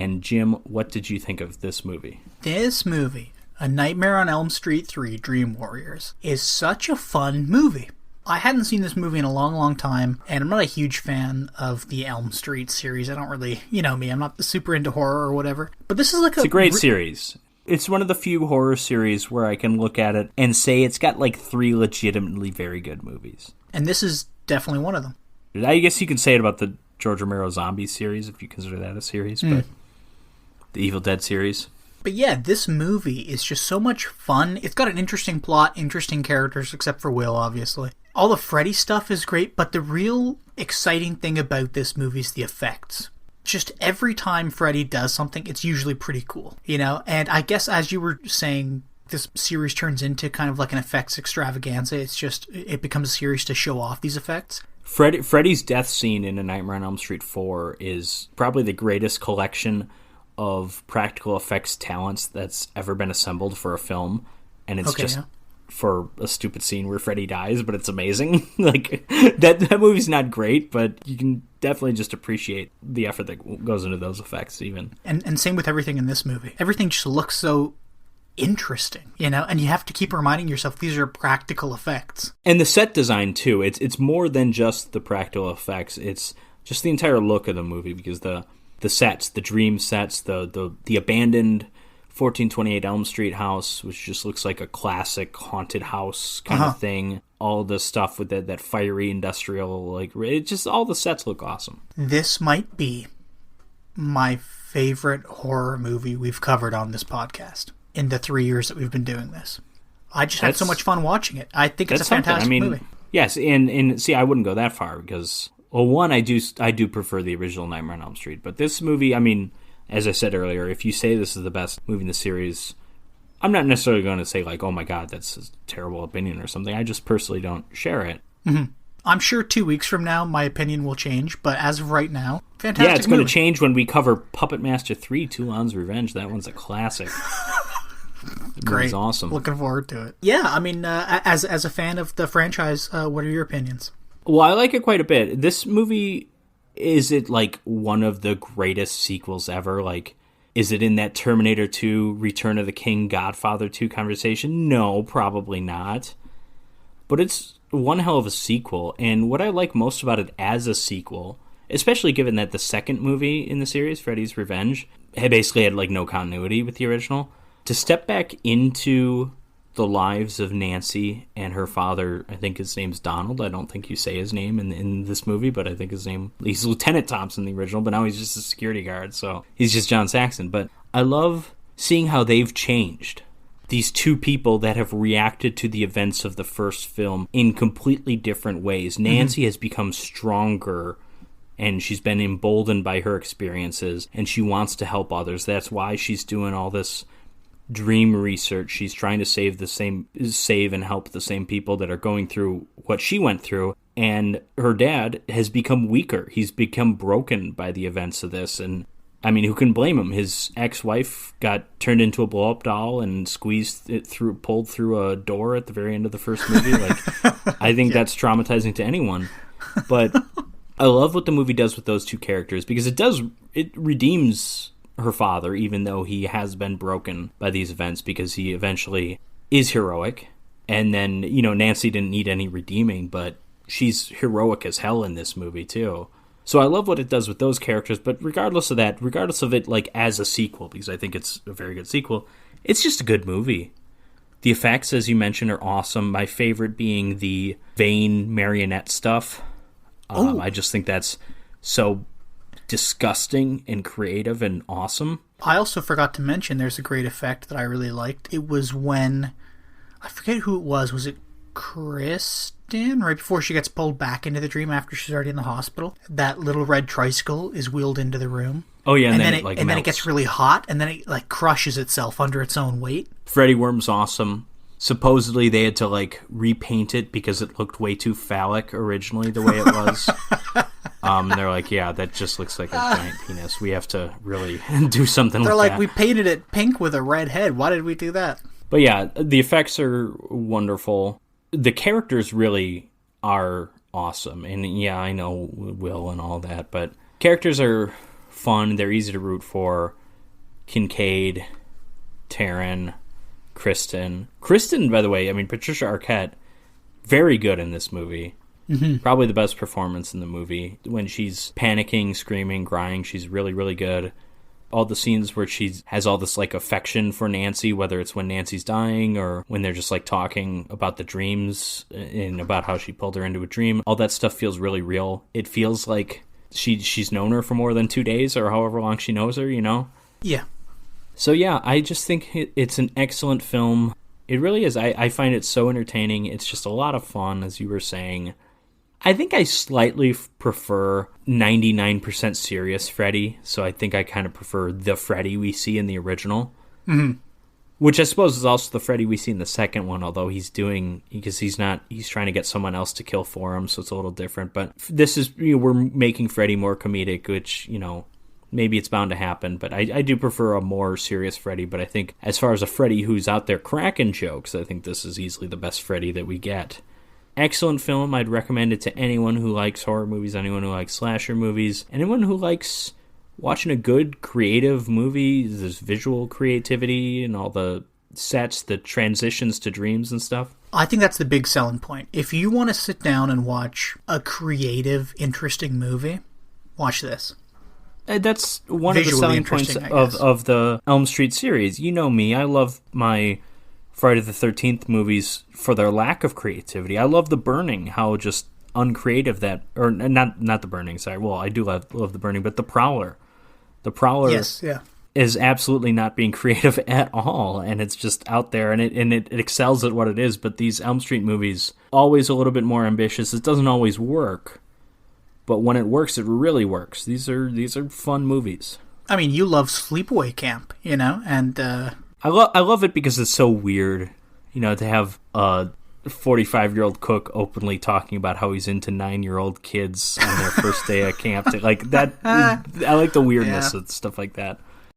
And Jim, what did you think of this movie? This movie, A Nightmare on Elm Street 3 Dream Warriors, is such a fun movie. I hadn't seen this movie in a long, long time, and I'm not a huge fan of the Elm Street series. I don't really, you know me, I'm not super into horror or whatever. But this is like it's a great series. It's one of the few horror series where I can look at it and say it's got like 3 legitimately very good movies. And this is definitely one of them. I guess you can say it about the George Romero Zombie series, if you consider that a series, but the Evil Dead series. But yeah, this movie is just so much fun. It's got an interesting plot, interesting characters, except for Will, obviously. All the Freddy stuff is great, but the real exciting thing about this movie is the effects. Just every time Freddy does something, it's usually pretty cool, you know? And I guess as you were saying, this series turns into kind of like an effects extravaganza. It's just, it becomes a series to show off these effects. Freddy's death scene in A Nightmare on Elm Street 4 is probably the greatest collection of practical effects talents that's ever been assembled for a film. And it's for a stupid scene where Freddy dies, but it's amazing. Like, that movie's not great, but you can definitely just appreciate the effort that goes into those effects even. And same with everything in this movie. Everything just looks so interesting, you know, and you have to keep reminding yourself these are practical effects. And the set design too, it's more than just the practical effects, it's just the entire look of the movie, because the sets, the dream sets, the abandoned 1428 Elm Street house, which just looks like a classic haunted house kind of thing, all the stuff with that fiery industrial, like, it just, all the sets look awesome. This might be my favorite horror movie we've covered on this podcast in the 3 years that we've been doing this. I just had so much fun watching it. I think it's a fantastic movie. Yes, and see, I wouldn't go that far because, well, one, I do prefer the original Nightmare on Elm Street, but this movie, I mean, as I said earlier, if you say this is the best movie in the series, I'm not necessarily going to say like, oh my god, that's a terrible opinion or something. I just personally don't share it. Mm-hmm. I'm sure 2 weeks from now my opinion will change, but as of right now, fantastic. Yeah, it's going to change when we cover Puppet Master 3, Toulon's Revenge. That one's a classic. Great. Awesome. Looking forward to it. Yeah, I mean, as a fan of the franchise, what are your opinions? Well, I like it quite a bit. This movie, is it like one of the greatest sequels ever? Like, is it in that Terminator 2, Return of the King, Godfather 2 conversation? No, probably not. But it's one hell of a sequel, and what I like most about it as a sequel, especially given that the second movie in the series, Freddy's Revenge, had like no continuity with the original, to step back into the lives of Nancy and her father, I think his name's Donald. I don't think you say his name in this movie, but I think his name, he's Lieutenant Thompson in the original, but now he's just a security guard, so he's just John Saxon. But I love seeing how they've changed. These two people that have reacted to the events of the first film in completely different ways. Nancy has become stronger, and she's been emboldened by her experiences, and she wants to help others. That's why she's doing all this dream research. She's trying to save and help the same people that are going through what she went through. And her dad has become weaker. He's become broken by the events of this. And I mean, who can blame him? His ex-wife got turned into a blow-up doll and pulled through a door at the very end of the first movie. Like, I think that's traumatizing to anyone. But I love what the movie does with those two characters, because it redeems her father, even though he has been broken by these events, because he eventually is heroic. And then, you know, Nancy didn't need any redeeming, but she's heroic as hell in this movie too. So I love what it does with those characters, but regardless of it like as a sequel, because I think it's a very good sequel, it's just a good movie. The effects, as you mentioned, are awesome. My favorite being the vain marionette stuff. I just think that's so disgusting and creative and awesome. I also forgot to mention there's a great effect that I really liked. It was when, I forget who it was. Was it Kristen? Right before she gets pulled back into the dream after she's already in the hospital. That little red tricycle is wheeled into the room. Oh yeah, and then it gets really hot, and then it like crushes itself under its own weight. Freddy Worm's awesome. Supposedly they had to like repaint it because it looked way too phallic originally the way it was. They're like, yeah, that just looks like a giant penis. We have to really do something with that. They're like, we painted it pink with a red head. Why did we do that? But yeah, the effects are wonderful. The characters really are awesome. And yeah, I know Will and all that, but characters are fun. They're easy to root for. Kincaid, Taryn, Kristen. Kristen, by the way, I mean, Patricia Arquette, very good in this movie. Mm-hmm. Probably the best performance in the movie. When she's panicking, screaming, crying, she's really, really good. All the scenes where she has all this, like, affection for Nancy, whether it's when Nancy's dying or when they're just, like, talking about the dreams and about how she pulled her into a dream, all that stuff feels really real. It feels like she's known her for more than 2 days or however long she knows her, you know? Yeah. So, yeah, I just think it's an excellent film. It really is. I find it so entertaining. It's just a lot of fun, as you were saying. I think I slightly prefer 99% serious Freddy, so I think I kind of prefer the Freddy we see in the original. Mm-hmm. Which I suppose is also the Freddy we see in the second one, although he's trying to get someone else to kill for him, so it's a little different. But this is, we're making Freddy more comedic, which, maybe it's bound to happen, but I do prefer a more serious Freddy. But I think as far as a Freddy who's out there cracking jokes, I think this is easily the best Freddy that we get. Excellent film. I'd recommend it to anyone who likes horror movies, anyone who likes slasher movies, anyone who likes watching a good creative movie. There's visual creativity and all the sets, the transitions to dreams and stuff. I think that's the big selling point. If you want to sit down and watch a creative, interesting movie, watch this. That's one of the selling points of the Elm Street series. You know me, I love my Friday the 13th movies for their lack of creativity. I love The Burning, how just uncreative that, or not The Burning, sorry. Well, I do love The Burning, but The Prowler. The Prowler yes, yeah. is absolutely not being creative at all, and it's just out there, and it excels at what it is. But these Elm Street movies, always a little bit more ambitious. It doesn't always work, but when it works, it really works. These are fun movies. I mean, you love Sleepaway Camp, and I love it because it's so weird, to have a 45-year-old cook openly talking about how he's into 9-year-old kids on their first day at camp. Like that, I like the weirdness of stuff like that.